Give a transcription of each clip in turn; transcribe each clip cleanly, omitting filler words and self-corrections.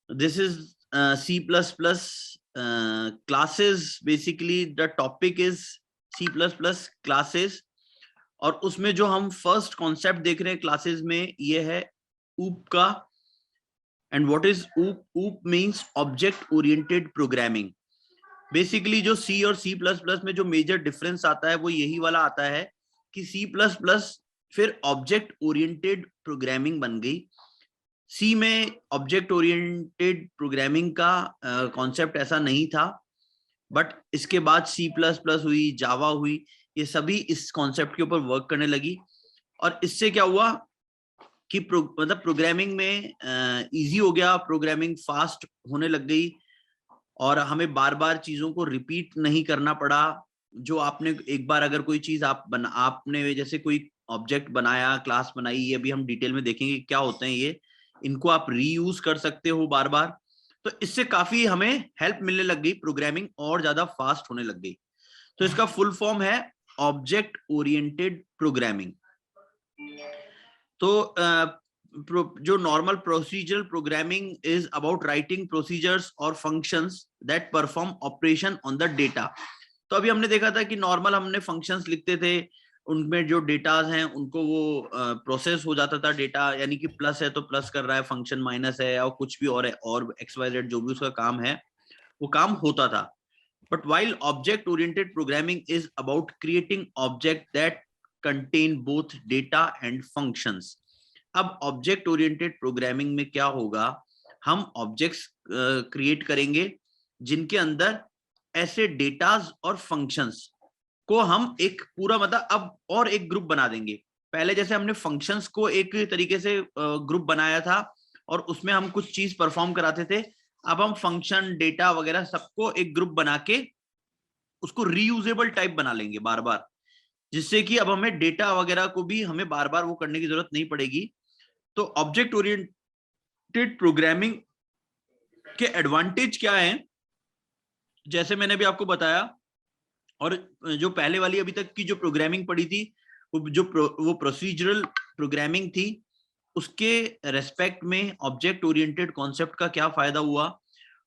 This is C++. Classes, basically the topic is C++ classes. और उसमें जो हम फर्स्ट कॉन्सेप्ट देख रहे हैं क्लासेस में ये है OOP का. And what is OOP? OOP means object oriented programming. Basically जो C और C++ में जो मेजर डिफरेंस आता है वो यही वाला आता है कि C++ फिर ऑब्जेक्ट ओरिएंटेड प्रोग्रामिंग बन गई. C में ऑब्जेक्ट ओरिएंटेड प्रोग्रामिंग का कॉन्सेप्ट ऐसा नहीं था, बट इसके बाद C++ हुई, जावा हुई, ये सभी इस कॉन्सेप्ट के ऊपर वर्क करने लगी. और इससे क्या हुआ कि मतलब प्रोग्रामिंग में इजी हो गया, प्रोग्रामिंग फास्ट होने लग गई और हमें बार बार चीजों को रिपीट नहीं करना पड़ा. जो आपने एक बार अगर कोई चीज आपने जैसे कोई ऑब्जेक्ट बनाया, क्लास बनाई, ये अभी हम डिटेल में देखेंगे क्या होते हैं ये, इनको आप रीयूज कर सकते हो बार बार. तो इससे काफी हमें हेल्प मिलने लग गई, प्रोग्रामिंग और ज्यादा फास्ट होने लग गई. तो इसका फुल फॉर्म है ऑब्जेक्ट ओरिएंटेड प्रोग्रामिंग. तो जो normal procedural programming is about writing procedures और functions that perform operation on the data. तो अभी हमने देखा था कि नॉर्मल हमने फंक्शंस लिखते थे, उनमें जो डेटाज हैं उनको वो प्रोसेस हो जाता था डेटा, यानी कि प्लस है तो प्लस कर रहा है फंक्शन, माइनस है और कुछ भी और है, और XYZ जो भी उसका काम है वो काम होता था. But while object-oriented programming is about creating objects that contain both data and functions. अब object-oriented programming में क्या होगा, हम objects create करेंगे जिनके अंदर ऐसे डेटाज और functions को हम एक पूरा मतलब अब और एक ग्रुप बना देंगे. पहले जैसे हमने functions को एक तरीके से ग्रुप बनाया था और उसमें हम कुछ चीज परफॉर्म कराते थे. अब हम फंक्शन, डेटा वगैरह सबको एक ग्रुप बना के उसको रीयूजेबल टाइप बना लेंगे बार बार, जिससे कि अब हमें डेटा वगैरह को भी हमें बार बार वो करने की जरूरत नहीं पड़ेगी. तो ऑब्जेक्ट ओरिएंटेड प्रोग्रामिंग के एडवांटेज क्या हैं, जैसे मैंने भी आपको बताया, और जो पहले वाली अभी तक की जो प्रोग्रामिंग पढ़ी थी वो प्रोसीजरल प्रोग्रामिंग थी, उसके रेस्पेक्ट में ऑब्जेक्ट ओरिएंटेड कॉन्सेप्ट का क्या फायदा हुआ.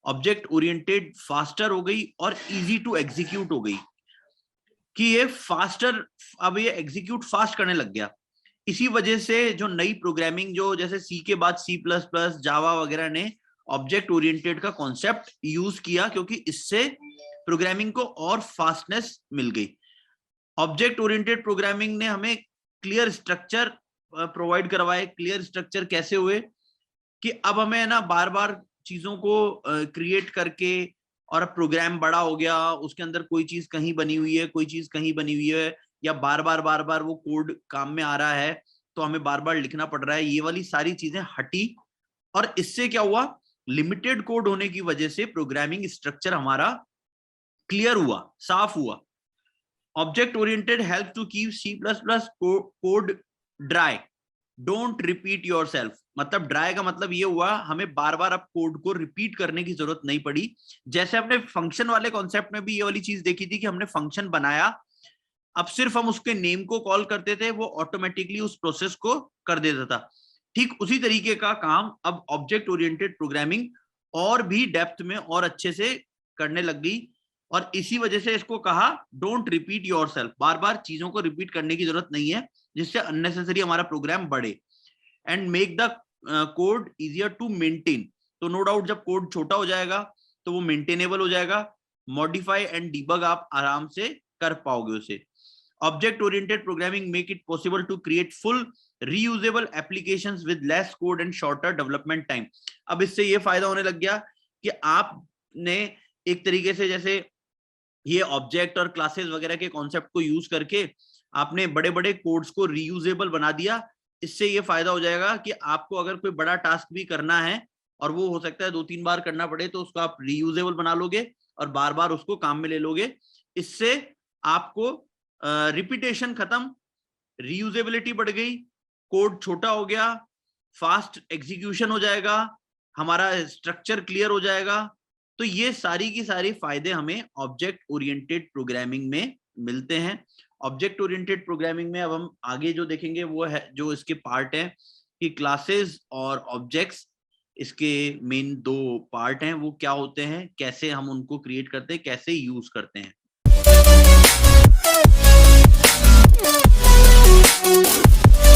ऑब्जेक्ट ओरिएंटेड फास्टर हो गई और इजी टू एग्जीक्यूट हो गई, कि ये फास्टर, अब ये एग्जीक्यूट फास्ट करने लग गया. इसी वजह से जो नई प्रोग्रामिंग, जो जैसे C के बाद C++, जावा वगैरह ने ऑब्जेक्ट ओरिएंटेड का कॉन्सेप्ट यूज किया, क्योंकि इससे प्रोग्रामिंग को और फास्टनेस मिल गई. ऑब्जेक्ट ओरिएंटेड प्रोग्रामिंग ने हमें क्लियर स्ट्रक्चर प्रोवाइड करवाए. क्लियर स्ट्रक्चर कैसे हुए कि अब हमें ना बार बार चीजों को क्रिएट करके, और प्रोग्राम बड़ा हो गया, उसके अंदर कोई चीज कहीं बनी हुई है, कोई चीज कहीं बनी हुई है, या बार बार वो कोड काम में आ रहा है तो हमें बार बार लिखना पड़ रहा है, ये वाली सारी चीजें हटी. और इससे क्या हुआ, लिमिटेड कोड होने की वजह से प्रोग्रामिंग स्ट्रक्चर हमारा क्लियर हुआ, साफ हुआ. Object oriented help to keep C++ code dry, don't repeat yourself. मतलब ड्राई का मतलब ये हुआ, हमें बार बार अब कोड को रिपीट करने की जरूरत नहीं पड़ी. जैसे हमने फंक्शन वाले कॉन्सेप्ट में भी ये वाली चीज देखी थी कि हमने फंक्शन बनाया, अब सिर्फ हम उसके नेम को कॉल करते थे, वो ऑटोमेटिकली उस प्रोसेस को कर देता था. ठीक उसी तरीके का काम अब ऑब्जेक्ट ओरिएंटेड प्रोग्रामिंग और भी डेप्थ में और अच्छे से करने लग गई. और इसी वजह से इसको कहा डोंट रिपीट योरसेल्फ, बार बार चीजों को रिपीट करने की जरूरत नहीं है, जिससे अननेसेसरी हमारा प्रोग्राम बढ़े. And make the code easier to maintain. तो नो डाउट जब कोड छोटा हो जाएगा तो वो मेंटेनेबल हो जाएगा, मॉडिफाई एंड डिबग आप आराम से कर पाओगे उसे. Object oriented programming make it possible to create full reusable applications with less code and shorter development time. अब इससे ये फायदा होने लग गया कि आपने एक तरीके से जैसे ये ऑब्जेक्ट और क्लासेस वगैरह के कॉन्सेप्ट को यूज करके आपने बड़े बड़े कोड्स को रीयूजेबल बना दिया. इससे ये फायदा हो जाएगा कि आपको अगर कोई बड़ा टास्क भी करना है और वो हो सकता है 2-3 बार करना पड़े, तो उसको आप रीयूजेबल बना लोगे और बार बार उसको काम में ले लोगे. इससे आपको रिपीटेशन खत्म, रीयूजेबिलिटी बढ़ गई, कोड छोटा हो गया, फास्ट एग्जीक्यूशन हो जाएगा, हमारा स्ट्रक्चर क्लियर हो जाएगा. तो ये सारी की सारी फायदे हमें ऑब्जेक्ट ओरिएंटेड प्रोग्रामिंग में मिलते हैं. ऑब्जेक्ट ओरिएंटेड प्रोग्रामिंग में अब हम आगे जो देखेंगे वो है, जो इसके पार्ट है कि क्लासेस और ऑब्जेक्ट्स इसके मेन 2 पार्ट हैं, वो क्या होते हैं, कैसे हम उनको क्रिएट करते हैं, कैसे यूज करते हैं।